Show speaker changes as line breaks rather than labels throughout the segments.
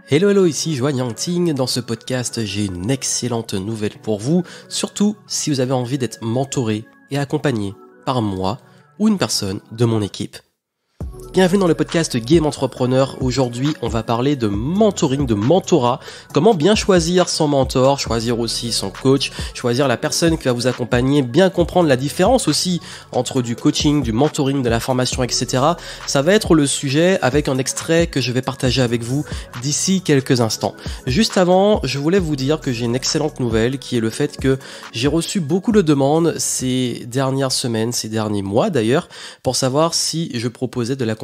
Hello, hello, ici Joanne Yangting. Dans ce podcast, j'ai une excellente nouvelle pour vous, surtout si vous avez envie d'être mentoré et accompagné par moi ou une personne de mon équipe. Bienvenue dans le podcast Game Entrepreneur. Aujourd'hui, on va parler de mentoring, de mentorat. Comment bien choisir son mentor, choisir aussi son coach, choisir la personne qui va vous accompagner, bien comprendre la différence aussi entre du coaching, du mentoring, de la formation, etc. Ça va être le sujet avec un extrait que je vais partager avec vous d'ici quelques instants. Juste avant, je voulais vous dire que j'ai une excellente nouvelle qui est le fait que j'ai reçu beaucoup de demandes ces dernières semaines, ces derniers mois d'ailleurs, pour savoir si je proposais de l'accompagnement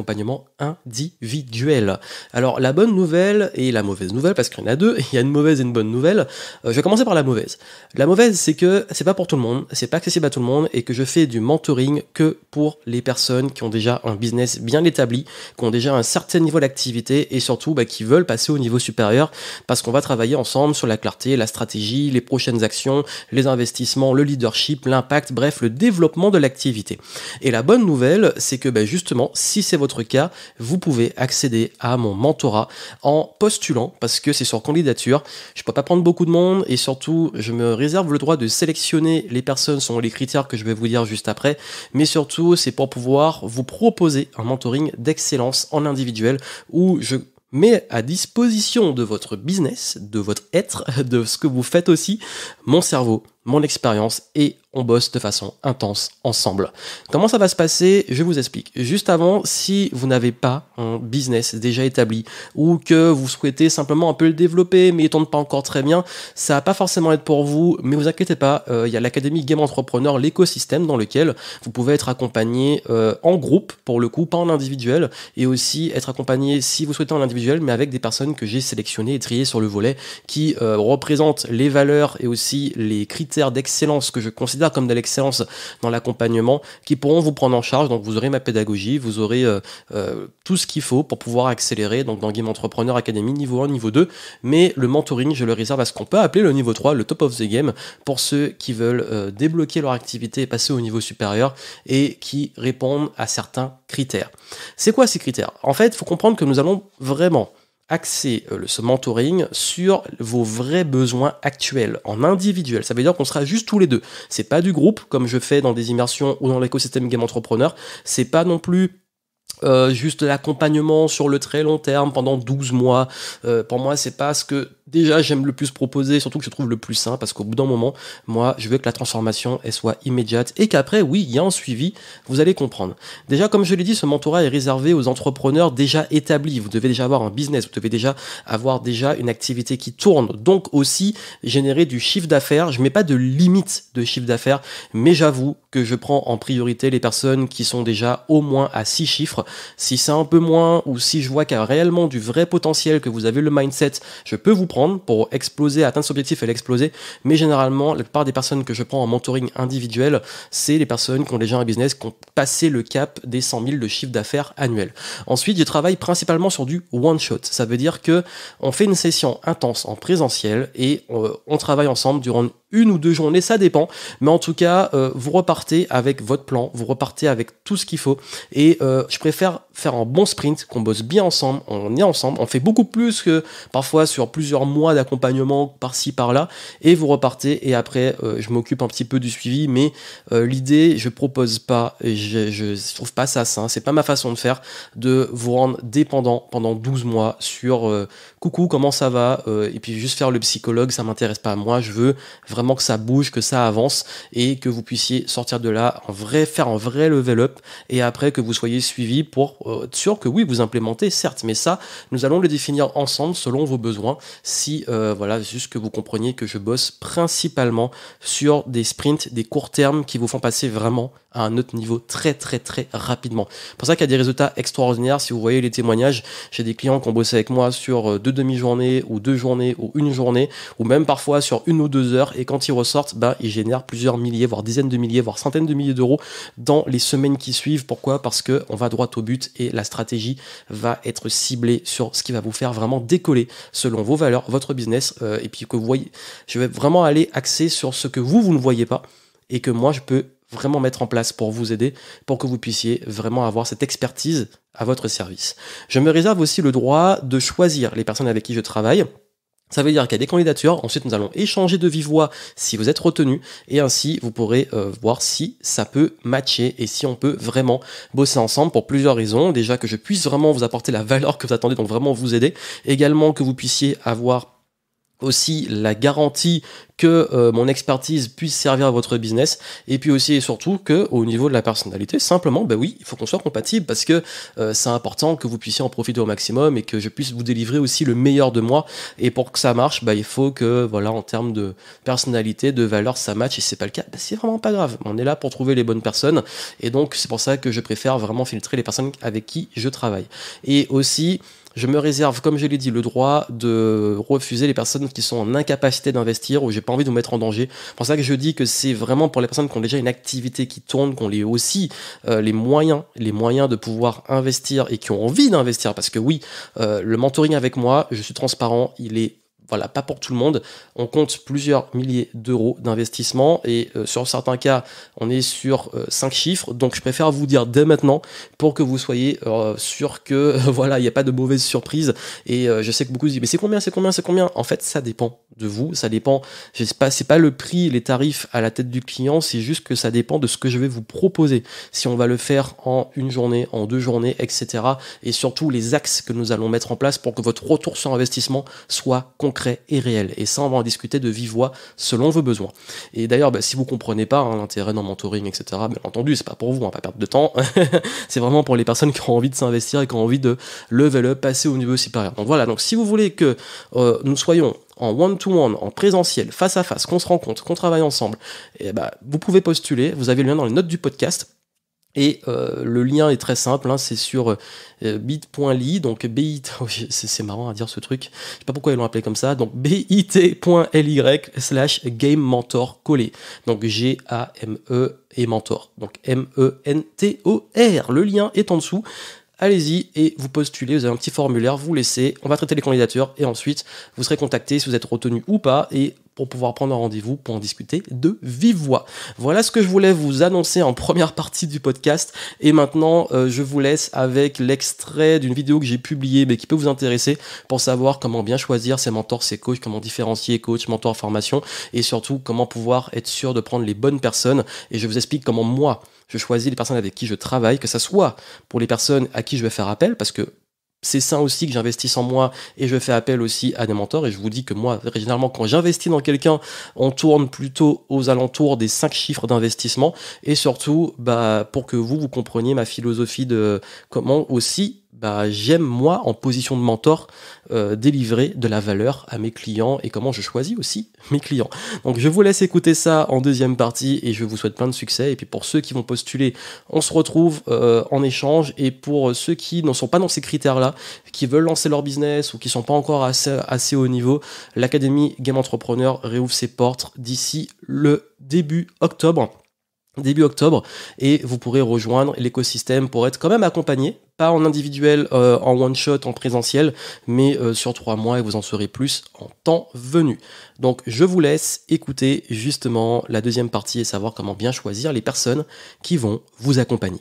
individuel. Alors la bonne nouvelle et la mauvaise nouvelle, parce qu'il y en a deux, il y a une mauvaise et une bonne nouvelle. Je vais commencer par la mauvaise. La mauvaise, c'est que c'est pas pour tout le monde, c'est pas accessible à tout le monde et que je fais du mentoring que pour les personnes qui ont déjà un business bien établi, qui ont déjà un certain niveau d'activité et surtout qui veulent passer au niveau supérieur parce qu'on va travailler ensemble sur la clarté, la stratégie, les prochaines actions, les investissements, le leadership, l'impact, bref, le développement de l'activité. Et la bonne nouvelle, c'est que justement, si c'est votre cas, vous pouvez accéder à mon mentorat en postulant, parce que c'est sur candidature. Je peux pas prendre beaucoup de monde et surtout, je me réserve le droit de sélectionner les personnes selon les critères que je vais vous dire juste après. Mais surtout, c'est pour pouvoir vous proposer un mentoring d'excellence en individuel où je mets à disposition de votre business, de votre être, de ce que vous faites aussi, mon cerveau, mon expérience et on bosse de façon intense ensemble. Comment ça va se passer? Je vous explique. Juste avant, si vous n'avez pas un business déjà établi ou que vous souhaitez simplement un peu le développer mais il tourne pas encore très bien, ça va pas forcément être pour vous, mais vous inquiétez pas, il y a l'académie Game Entrepreneur, l'écosystème dans lequel vous pouvez être accompagné en groupe pour le coup, pas en individuel, et aussi être accompagné si vous souhaitez en individuel mais avec des personnes que j'ai sélectionnées et triées sur le volet qui représentent les valeurs et aussi les critères d'excellence que je considère comme de l'excellence dans l'accompagnement, qui pourront vous prendre en charge. Donc vous aurez ma pédagogie, vous aurez tout ce qu'il faut pour pouvoir accélérer donc dans Game Entrepreneur Academy niveau 1, niveau 2, mais le mentoring je le réserve à ce qu'on peut appeler le niveau 3, le top of the game, pour ceux qui veulent débloquer leur activité et passer au niveau supérieur et qui répondent à certains critères. C'est quoi ces critères? En fait, il faut comprendre que nous allons vraiment axer ce mentoring sur vos vrais besoins actuels, en individuel. Ça veut dire qu'on sera juste tous les deux. C'est pas du groupe, comme je fais dans des immersions ou dans l'écosystème Game Entrepreneur. C'est pas non plus juste l'accompagnement sur le très long terme pendant 12 mois. Pour moi, c'est pas ce que déjà j'aime le plus proposer, surtout que je trouve le plus sain, parce qu'au bout d'un moment, moi, je veux que la transformation elle soit immédiate et qu'après, oui, il y a un suivi, vous allez comprendre. Déjà, comme je l'ai dit, ce mentorat est réservé aux entrepreneurs déjà établis. Vous devez déjà avoir un business, vous devez déjà avoir une activité qui tourne, donc aussi générer du chiffre d'affaires. Je mets pas de limite de chiffre d'affaires, mais j'avoue que je prends en priorité les personnes qui sont déjà au moins à 6 chiffres. Si c'est un peu moins ou si je vois qu'il y a réellement du vrai potentiel, que vous avez le mindset, je peux vous prendre pour exploser, atteindre cet objectif et l'exploser. Mais généralement, la plupart des personnes que je prends en mentoring individuel, c'est les personnes qui ont déjà un business, qui ont passé le cap des 100 000 de chiffre d'affaires annuel. Ensuite, je travaille principalement sur du one shot. Ça veut dire que on fait une session intense en présentiel et on travaille ensemble durant une ou deux journées, ça dépend, mais en tout cas, vous repartez avec votre plan, vous repartez avec tout ce qu'il faut, et je préfère faire un bon sprint, qu'on bosse bien ensemble, on est ensemble, on fait beaucoup plus que parfois sur plusieurs mois d'accompagnement par-ci, par-là, et vous repartez, et après, je m'occupe un petit peu du suivi, mais l'idée, je propose pas, et je trouve pas ça sain, c'est pas ma façon de faire, de vous rendre dépendant pendant 12 mois sur coucou, comment ça va, et puis juste faire le psychologue, ça m'intéresse pas, moi, je veux vraiment que ça bouge, que ça avance et que vous puissiez sortir de là faire un vrai level up et après que vous soyez suivi pour être sûr que oui, vous implémentez, certes, mais ça, nous allons le définir ensemble selon vos besoins. Si, juste que vous compreniez que je bosse principalement sur des sprints, des courts termes qui vous font passer vraiment à un autre niveau très très très rapidement. C'est pour ça qu'il y a des résultats extraordinaires. Si vous voyez les témoignages, j'ai des clients qui ont bossé avec moi sur 2 demi-journées ou 2 journées ou 1 journée ou même parfois sur 1 ou 2 heures et quand ils ressortent, ils génèrent plusieurs milliers, voire dizaines de milliers, voire centaines de milliers d'euros dans les semaines qui suivent. Pourquoi? Parce que on va droit au but et la stratégie va être ciblée sur ce qui va vous faire vraiment décoller selon vos valeurs, votre business et puis que vous voyez, je vais vraiment aller axer sur ce que vous ne voyez pas et que moi je peux vraiment mettre en place pour vous aider, pour que vous puissiez vraiment avoir cette expertise à votre service. Je me réserve aussi le droit de choisir les personnes avec qui je travaille. Ça veut dire qu'il y a des candidatures, ensuite nous allons échanger de vive voix si vous êtes retenu, et ainsi vous pourrez voir si ça peut matcher et si on peut vraiment bosser ensemble pour plusieurs raisons. Déjà que je puisse vraiment vous apporter la valeur que vous attendez, donc vraiment vous aider. Également que vous puissiez avoir aussi la garantie que mon expertise puisse servir à votre business, et puis aussi et surtout que au niveau de la personnalité, simplement, oui, il faut qu'on soit compatible parce que c'est important que vous puissiez en profiter au maximum et que je puisse vous délivrer aussi le meilleur de moi. Et pour que ça marche, il faut que voilà, en termes de personnalité, de valeur, ça matche. Et si c'est pas le cas, c'est vraiment pas grave. On est là pour trouver les bonnes personnes, et donc c'est pour ça que je préfère vraiment filtrer les personnes avec qui je travaille. Et aussi, je me réserve, comme je l'ai dit, le droit de refuser les personnes qui sont en incapacité d'investir ou j'ai pas envie de vous mettre en danger. C'est pour ça que je dis que c'est vraiment pour les personnes qui ont déjà une activité qui tourne, qui ont aussi les moyens de pouvoir investir et qui ont envie d'investir. Parce que oui, le mentoring avec moi, je suis transparent, il est pas pour tout le monde. On compte plusieurs milliers d'euros d'investissement et sur certains cas, on est sur 5 chiffres. Donc, je préfère vous dire dès maintenant pour que vous soyez sûr que il n'y a pas de mauvaise surprise. Et je sais que beaucoup se disent, mais c'est combien? En fait, ça dépend de vous. Ça dépend. C'est pas le prix, les tarifs à la tête du client. C'est juste que ça dépend de ce que je vais vous proposer. Si on va le faire en une journée, en 2 journées, etc. Et surtout les axes que nous allons mettre en place pour que votre retour sur investissement soit concret et réel. Et ça, on va en discuter de vive voix selon vos besoins. Et d'ailleurs, si vous comprenez pas l'intérêt dans le mentoring, etc., bien entendu, c'est pas pour vous, on va pas perdre de temps. C'est vraiment pour les personnes qui ont envie de s'investir et qui ont envie de level up, passer au niveau supérieur. Donc voilà, donc si vous voulez que nous soyons en one-to-one, en présentiel, face à face, qu'on se rencontre, qu'on travaille ensemble, vous pouvez postuler, vous avez le lien dans les notes du podcast. Et le lien est très simple, c'est sur bit.ly, donc bit, c'est marrant à dire ce truc, je sais pas pourquoi ils l'ont appelé comme ça, donc bit.ly/game mentor collé, donc G-A-M-E et mentor, donc M-E-N-T-O-R, le lien est en dessous. Allez-y et vous postulez, vous avez un petit formulaire, vous laissez, on va traiter les candidatures et ensuite vous serez contacté si vous êtes retenu ou pas et pour pouvoir prendre un rendez-vous pour en discuter de vive voix. Voilà ce que je voulais vous annoncer en première partie du podcast et maintenant je vous laisse avec l'extrait d'une vidéo que j'ai publiée mais qui peut vous intéresser pour savoir comment bien choisir ses mentors, ses coachs, comment différencier coach, mentor, formation et surtout comment pouvoir être sûr de prendre les bonnes personnes et je vous explique comment moi je choisis les personnes avec qui je travaille, que ça soit pour les personnes à qui je vais faire appel, parce que c'est ça aussi que j'investisse en moi et je fais appel aussi à des mentors. Et je vous dis que moi, généralement, quand j'investis dans quelqu'un, on tourne plutôt aux alentours des 5 chiffres d'investissement. Et surtout, pour que vous compreniez ma philosophie de comment aussi j'aime moi en position de mentor délivrer de la valeur à mes clients et comment je choisis aussi mes clients. Donc je vous laisse écouter ça en deuxième partie et je vous souhaite plein de succès. Et puis pour ceux qui vont postuler, on se retrouve en échange. Et pour ceux qui ne sont pas dans ces critères-là, qui veulent lancer leur business ou qui sont pas encore assez haut niveau, l'Académie Game Entrepreneur réouvre ses portes d'ici le début octobre et vous pourrez rejoindre l'écosystème pour être quand même accompagné, pas en individuel, en one shot, en présentiel, mais sur 3 mois et vous en saurez plus en temps venu. Donc je vous laisse écouter justement la deuxième partie et savoir comment bien choisir les personnes qui vont vous accompagner.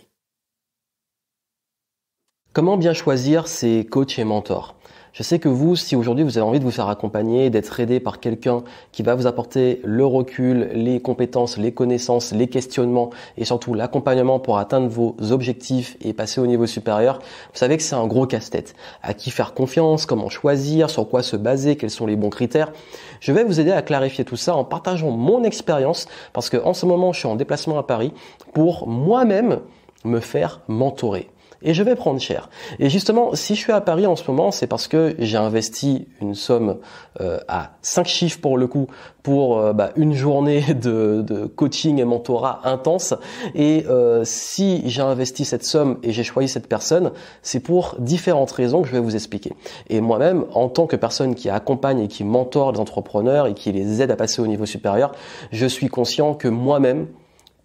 Comment bien choisir ses coachs et mentors ? Je sais que vous, si aujourd'hui vous avez envie de vous faire accompagner, d'être aidé par quelqu'un qui va vous apporter le recul, les compétences, les connaissances, les questionnements et surtout l'accompagnement pour atteindre vos objectifs et passer au niveau supérieur, vous savez que c'est un gros casse-tête. À qui faire confiance, comment choisir, sur quoi se baser, quels sont les bons critères. Je vais vous aider à clarifier tout ça en partageant mon expérience parce que en ce moment, je suis en déplacement à Paris pour moi-même me faire mentorer. Et je vais prendre cher. Et justement, si je suis à Paris en ce moment, c'est parce que j'ai investi une somme à 5 chiffres pour le coup, pour une journée de coaching et mentorat intense. Et si j'ai investi cette somme et j'ai choisi cette personne, c'est pour différentes raisons que je vais vous expliquer. Et moi-même, en tant que personne qui accompagne et qui mentore les entrepreneurs et qui les aide à passer au niveau supérieur, je suis conscient que moi-même,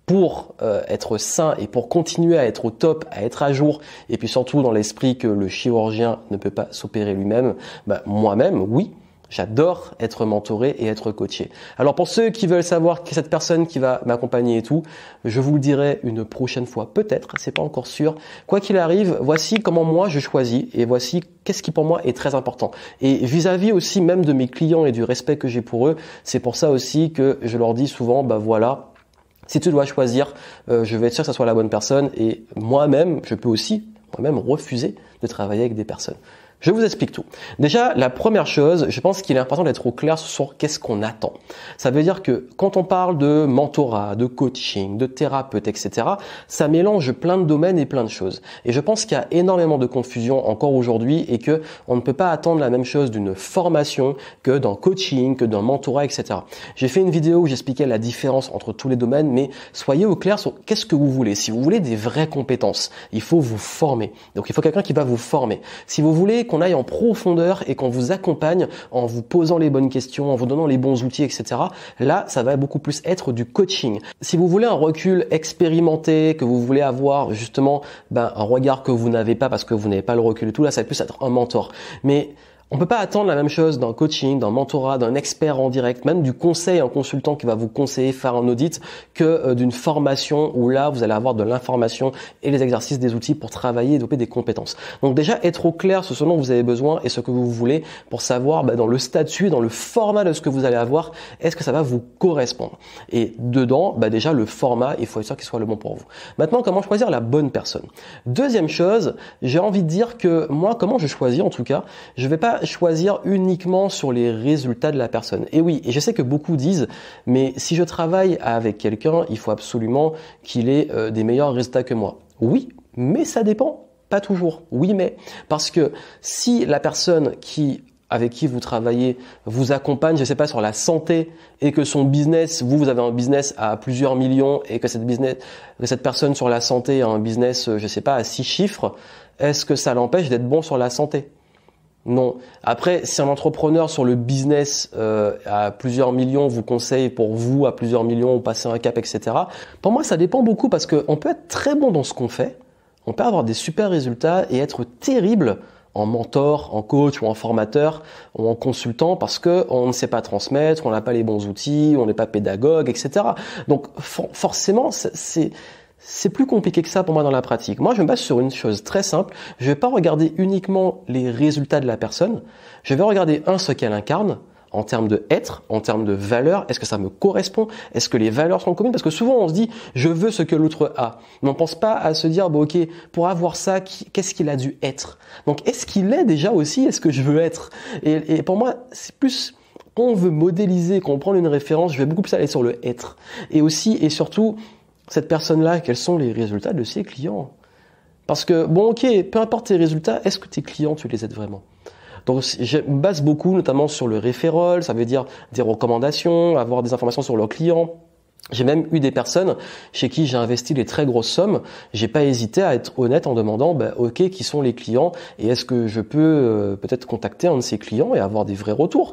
pour être sain et pour continuer à être au top, à être à jour, et puis surtout dans l'esprit que le chirurgien ne peut pas s'opérer lui-même, moi-même, oui, J'adore être mentoré et être coaché. Alors pour ceux qui veulent savoir qui est cette personne qui va m'accompagner et tout, je vous le dirai une prochaine fois, peut-être, c'est pas encore sûr. Quoi qu'il arrive, voici comment moi je choisis et voici qu'est-ce qui pour moi est très important. Et vis-à-vis aussi même de mes clients et du respect que j'ai pour eux, c'est pour ça aussi que je leur dis souvent, bah voilà, si tu dois choisir, je vais être sûr que ça soit la bonne personne et moi-même, je peux aussi moi-même refuser de travailler avec des personnes. Je vous explique tout. Déjà, la première chose, je pense qu'il est important d'être au clair sur qu'est-ce qu'on attend. Ça veut dire que quand on parle de mentorat, de coaching, de thérapeute, etc., ça mélange plein de domaines et plein de choses. Et je pense qu'il y a énormément de confusion encore aujourd'hui et que on ne peut pas attendre la même chose d'une formation que d'un coaching, que d'un mentorat, etc. J'ai fait une vidéo où j'expliquais la différence entre tous les domaines, mais soyez au clair sur qu'est-ce que vous voulez. Si vous voulez des vraies compétences, il faut vous former. Donc il faut quelqu'un qui va vous former. Si vous voulez qu'on aille en profondeur et qu'on vous accompagne en vous posant les bonnes questions, en vous donnant les bons outils, etc. Là, ça va beaucoup plus être du coaching. Si vous voulez un recul expérimenté, que vous voulez avoir justement un regard que vous n'avez pas parce que vous n'avez pas le recul et tout, là, ça va plus être un mentor. Mais on peut pas attendre la même chose d'un coaching, d'un mentorat, d'un expert en direct, même du conseil, un consultant qui va vous conseiller faire un audit, que d'une formation où là, vous allez avoir de l'information et les exercices, des outils pour travailler et développer des compétences. Donc déjà, être au clair sur ce dont vous avez besoin et ce que vous voulez pour savoir dans le statut, dans le format de ce que vous allez avoir, est-ce que ça va vous correspondre. Et dedans, déjà le format, il faut être sûr qu'il soit le bon pour vous. Maintenant, comment choisir la bonne personne? Deuxième chose, j'ai envie de dire que moi, comment je choisis en tout cas, je vais pas choisir uniquement sur les résultats de la personne. Et oui, et je sais que beaucoup disent, mais si je travaille avec quelqu'un, il faut absolument qu'il ait des meilleurs résultats que moi. Oui, mais ça dépend. Pas toujours. Oui, mais parce que si la personne avec qui vous travaillez vous accompagne, je sais pas, sur la santé et que son business, vous avez un business à plusieurs millions et que cette personne sur la santé a un business, je sais pas, à 6 chiffres, est-ce que ça l'empêche d'être bon sur la santé? Non. Après, si un entrepreneur sur le business à plusieurs millions vous conseille pour vous à plusieurs millions ou passer un cap, etc. Pour moi, ça dépend beaucoup parce qu'on peut être très bon dans ce qu'on fait, on peut avoir des super résultats et être terrible en mentor, en coach ou en formateur ou en consultant parce que on ne sait pas transmettre, on n'a pas les bons outils, on n'est pas pédagogue, etc. Donc forcément, c'est plus compliqué que ça pour moi dans la pratique. Moi, je me base sur une chose très simple. Je vais pas regarder uniquement les résultats de la personne. Je vais regarder ce qu'elle incarne en termes de être, en termes de valeur. Est-ce que ça me correspond? Est-ce que les valeurs sont communes? Parce que souvent, on se dit, je veux ce que l'autre a. Mais on pense pas à se dire, ok, pour avoir ça, qu'est-ce qu'il a dû être? Donc, est-ce qu'il est déjà aussi? Est-ce que je veux être? Et pour moi, c'est plus, quand on veut modéliser, quand on prend une référence, je vais beaucoup plus aller sur le être. Et aussi, et surtout, cette personne-là, quels sont les résultats de ses clients? Parce que, peu importe tes résultats, est-ce que tes clients, tu les aides vraiment? Donc, je me base beaucoup, notamment sur le référol, ça veut dire des recommandations, avoir des informations sur leurs clients. J'ai même eu des personnes chez qui j'ai investi des très grosses sommes. J'ai pas hésité à être honnête en demandant, ok, qui sont les clients et est-ce que je peux peut-être contacter un de ces clients et avoir des vrais retours?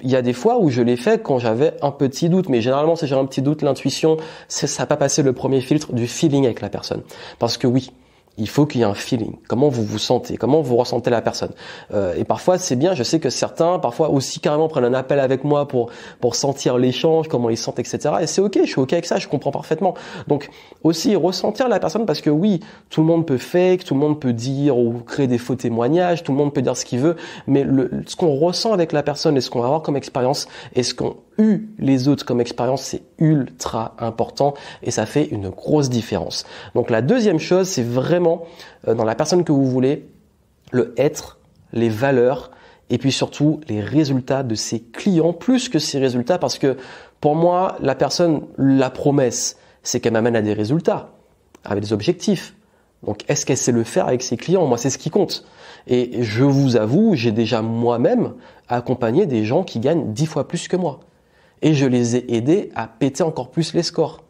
Il y a des fois où je l'ai fait quand j'avais un petit doute, mais généralement si j'ai un petit doute, l'intuition, ça n'a pas passé le premier filtre du feeling avec la personne. Parce que oui, il faut qu'il y ait un feeling. Comment vous vous sentez? Comment vous ressentez la personne? Et parfois, c'est bien. Je sais que certains, parfois aussi carrément prennent un appel avec moi pour sentir l'échange, comment ils sentent, etc. Et c'est ok. Je suis ok avec ça. Je comprends parfaitement. Donc aussi ressentir la personne parce que oui, tout le monde peut fake, tout le monde peut dire ou créer des faux témoignages, tout le monde peut dire ce qu'il veut. Mais ce qu'on ressent avec la personne et ce qu'on va avoir comme expérience et ce qu'ont eu les autres comme expérience, c'est ultra important et ça fait une grosse différence. Donc la deuxième chose, c'est vraiment dans la personne que vous voulez, le être, les valeurs et puis surtout les résultats de ses clients plus que ses résultats parce que pour moi, la personne, la promesse, c'est qu'elle m'amène à des résultats, avec des objectifs. Donc, est-ce qu'elle sait le faire avec ses clients? Moi, c'est ce qui compte. Et je vous avoue, j'ai déjà moi-même accompagné des gens qui gagnent 10 fois plus que moi. Et je les ai aidés à péter encore plus les scores.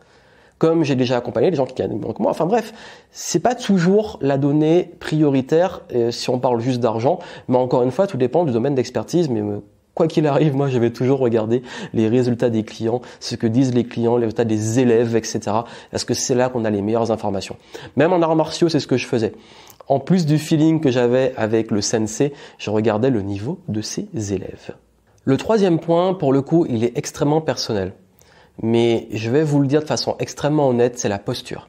Comme j'ai déjà accompagné des gens qui gagnent moins que moi. Enfin bref, c'est pas toujours la donnée prioritaire si on parle juste d'argent. Mais encore une fois, tout dépend du domaine d'expertise. Mais quoi qu'il arrive, moi, je vais toujours regarder les résultats des clients, ce que disent les clients, les résultats des élèves, etc. Parce que c'est là qu'on a les meilleures informations. Même en arts martiaux, c'est ce que je faisais. En plus du feeling que j'avais avec le sensei, je regardais le niveau de ses élèves. Le troisième point, pour le coup, il est extrêmement personnel. Mais je vais vous le dire de façon extrêmement honnête, c'est la posture.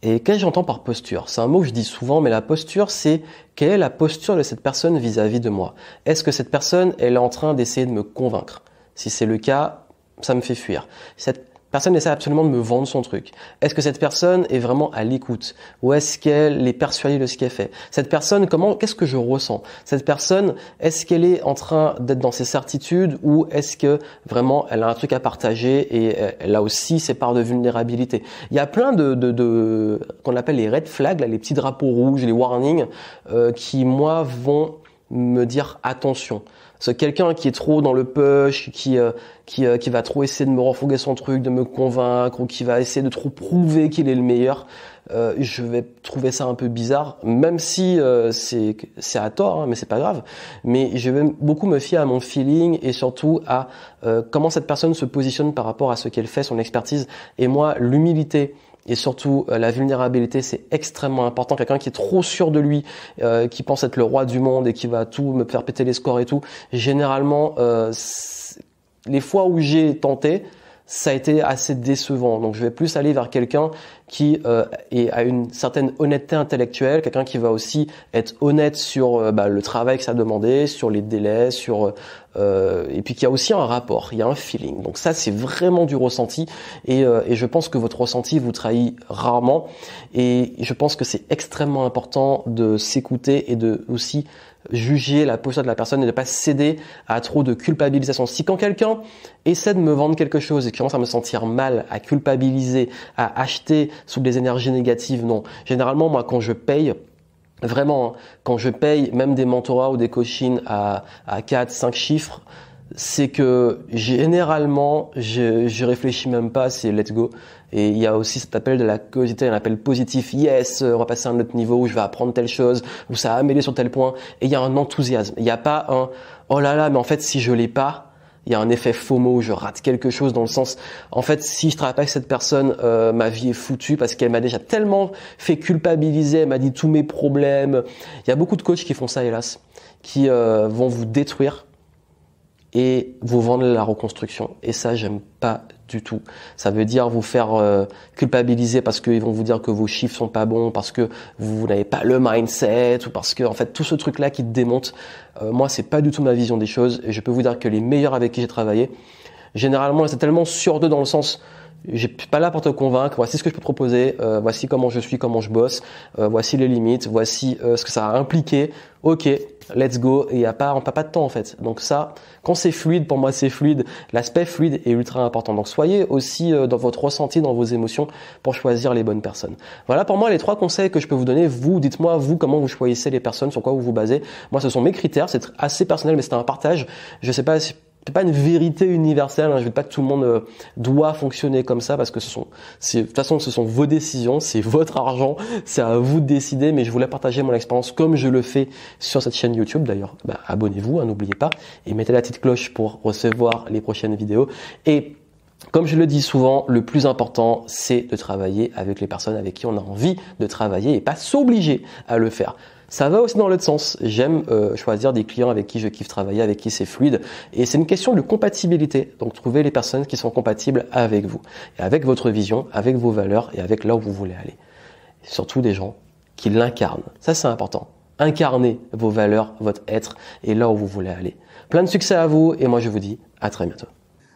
Et qu'est-ce que j'entends par posture? C'est un mot que je dis souvent, mais la posture, c'est quelle est la posture de cette personne vis-à-vis de moi? Est-ce que cette personne, elle est en train d'essayer de me convaincre? Si c'est le cas, ça me fait fuir. Cette personne essaie absolument de me vendre son truc. Est-ce que cette personne est vraiment à l'écoute? Ou est-ce qu'elle est persuadée de ce qu'elle fait? Cette personne, qu'est-ce que je ressens? Cette personne, est-ce qu'elle est en train d'être dans ses certitudes ou est-ce que vraiment elle a un truc à partager et elle a aussi ses parts de vulnérabilité? Il y a plein qu'on appelle les red flags, là, les petits drapeaux rouges, les warnings, qui moi vont me dire attention. C'est quelqu'un qui est trop dans le push, qui va trop essayer de me refourguer son truc, de me convaincre, ou qui va essayer de trop prouver qu'il est le meilleur. Je vais trouver ça un peu bizarre, même si c'est à tort, hein, mais c'est pas grave. Mais je vais beaucoup me fier à mon feeling et surtout à comment cette personne se positionne par rapport à ce qu'elle fait, son expertise. Et moi, l'humilité et surtout la vulnérabilité, c'est extrêmement important. Quelqu'un qui est trop sûr de lui, qui pense être le roi du monde et qui va tout me faire péter les scores et tout, généralement, les fois où j'ai tenté, ça a été assez décevant. Donc je vais plus aller vers quelqu'un qui a une certaine honnêteté intellectuelle, quelqu'un qui va aussi être honnête sur le travail que ça a demandé, sur les délais, et puis qui a aussi un rapport, il y a un feeling. Donc ça, c'est vraiment du ressenti et je pense que votre ressenti vous trahit rarement et je pense que c'est extrêmement important de s'écouter et de aussi juger la posture de la personne et de ne pas céder à trop de culpabilisation. Si quand quelqu'un essaie de me vendre quelque chose et qu'il commence à me sentir mal, à culpabiliser, à acheter sous des énergies négatives, non. Généralement, moi, quand je paye, vraiment, quand je paye même des mentorats ou des coachings à 4, 5 chiffres, c'est que généralement, je réfléchis même pas, c'est let's go. Et il y a aussi cet appel de la curiosité, un appel positif, yes, on va passer à un autre niveau où je vais apprendre telle chose, où ça a amélioré sur tel point. Et il y a un enthousiasme. Il n'y a pas un, oh là là, mais en fait, si je l'ai pas, il y a un effet FOMO où je rate quelque chose dans le sens, en fait, si je travaille pas avec cette personne, ma vie est foutue parce qu'elle m'a déjà tellement fait culpabiliser, elle m'a dit tous mes problèmes. Il y a beaucoup de coachs qui font ça, hélas, qui vont vous détruire et vous vendre la reconstruction. Et ça, j'aime pas du tout. Ça veut dire vous faire culpabiliser parce qu'ils vont vous dire que vos chiffres sont pas bons, parce que vous n'avez pas le mindset, ou parce que en fait tout ce truc-là qui te démonte. Moi, c'est pas du tout ma vision des choses. Et je peux vous dire que les meilleurs avec qui j'ai travaillé, généralement, c'est tellement sûr d'eux dans le sens, j'ai pas là pour te convaincre. Voici ce que je peux te proposer. Voici comment je suis, comment je bosse. Voici les limites. Voici ce que ça a impliqué. Ok, let's go. Et on perd pas de temps en fait. Donc ça, quand c'est fluide, pour moi c'est fluide. L'aspect fluide est ultra important. Donc soyez aussi dans votre ressenti, dans vos émotions pour choisir les bonnes personnes. Voilà pour moi les 3 conseils que je peux vous donner. Vous, dites-moi vous comment vous choisissez les personnes, sur quoi vous vous basez. Moi, ce sont mes critères. C'est assez personnel, mais c'est un partage. Je sais pas si c'est pas une vérité universelle, hein. Je veux pas que tout le monde doit fonctionner comme ça parce que de toute façon, ce sont vos décisions, c'est votre argent, c'est à vous de décider. Mais je voulais partager mon expérience comme je le fais sur cette chaîne YouTube. D'ailleurs, abonnez-vous, hein, n'oubliez pas, et mettez la petite cloche pour recevoir les prochaines vidéos. Et comme je le dis souvent, le plus important, c'est de travailler avec les personnes avec qui on a envie de travailler et pas s'obliger à le faire. Ça va aussi dans l'autre sens. J'aime choisir des clients avec qui je kiffe travailler, avec qui c'est fluide. Et c'est une question de compatibilité. Donc, trouvez les personnes qui sont compatibles avec vous, et avec votre vision, avec vos valeurs et avec là où vous voulez aller. Et surtout des gens qui l'incarnent. Ça, c'est important. Incarnez vos valeurs, votre être et là où vous voulez aller. Plein de succès à vous et moi, je vous dis à très bientôt.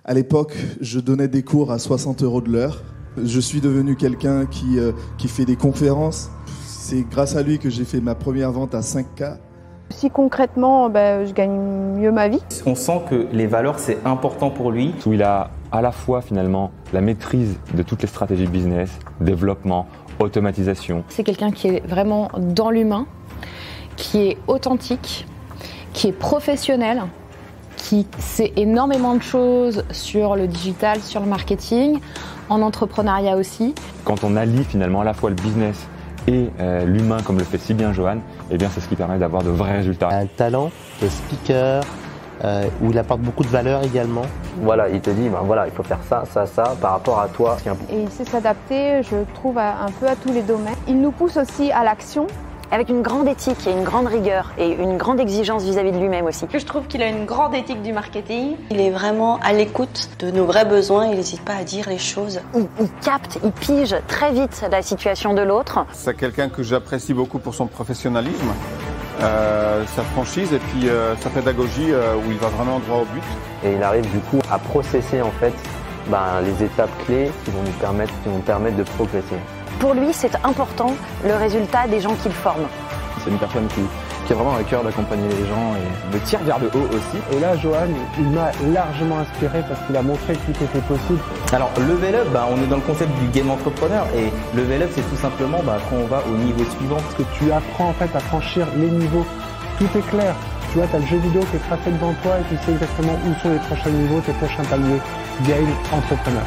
À l'époque, je donnais des cours à 60 € de l'heure. Je suis devenu quelqu'un qui fait des conférences. C'est grâce à lui que j'ai fait ma première vente à 5K.
Si concrètement, je gagne mieux ma vie.
On sent que les valeurs, c'est important pour lui.
Où il a à la fois finalement la maîtrise de toutes les stratégies business, développement, automatisation.
C'est quelqu'un qui est vraiment dans l'humain, qui est authentique, qui est professionnel, qui sait énormément de choses sur le digital, sur le marketing, en entrepreneuriat aussi.
Quand on allie finalement à la fois le business et l'humain comme le fait si bien Johan, eh bien c'est ce qui permet d'avoir de vrais résultats.
Un talent de speaker où il apporte beaucoup de valeur également.
Voilà, il te dit, voilà, il faut faire ça, ça, ça par rapport à toi.
Et il sait s'adapter, je trouve, un peu à tous les domaines. Il nous pousse aussi à l'action
avec une grande éthique et une grande rigueur et une grande exigence vis-à-vis de lui-même aussi.
Je trouve qu'il a une grande éthique du marketing.
Il est vraiment à l'écoute de nos vrais besoins, il n'hésite pas à dire les choses.
Il capte, il pige très vite la situation de l'autre.
C'est quelqu'un que j'apprécie beaucoup pour son professionnalisme, sa franchise et puis sa pédagogie où il va vraiment droit au but.
Et il arrive du coup à processer en fait les étapes clés qui vont nous permettre de progresser.
Pour lui, c'est important le résultat des gens qu'il forme.
C'est une personne qui a vraiment à cœur d'accompagner les gens et
Me tire vers le haut aussi.
Et là, Johan, il m'a largement inspiré parce qu'il a montré que tout était possible.
Alors, level up, on est dans le concept du game entrepreneur et level up, c'est tout simplement quand on va au niveau suivant.
Parce que tu apprends en fait à franchir les niveaux. Tout est clair. Tu vois, tu as le jeu vidéo qui est tracé devant toi et tu sais exactement où sont les prochains niveaux, tes prochains paliers. Game entrepreneur.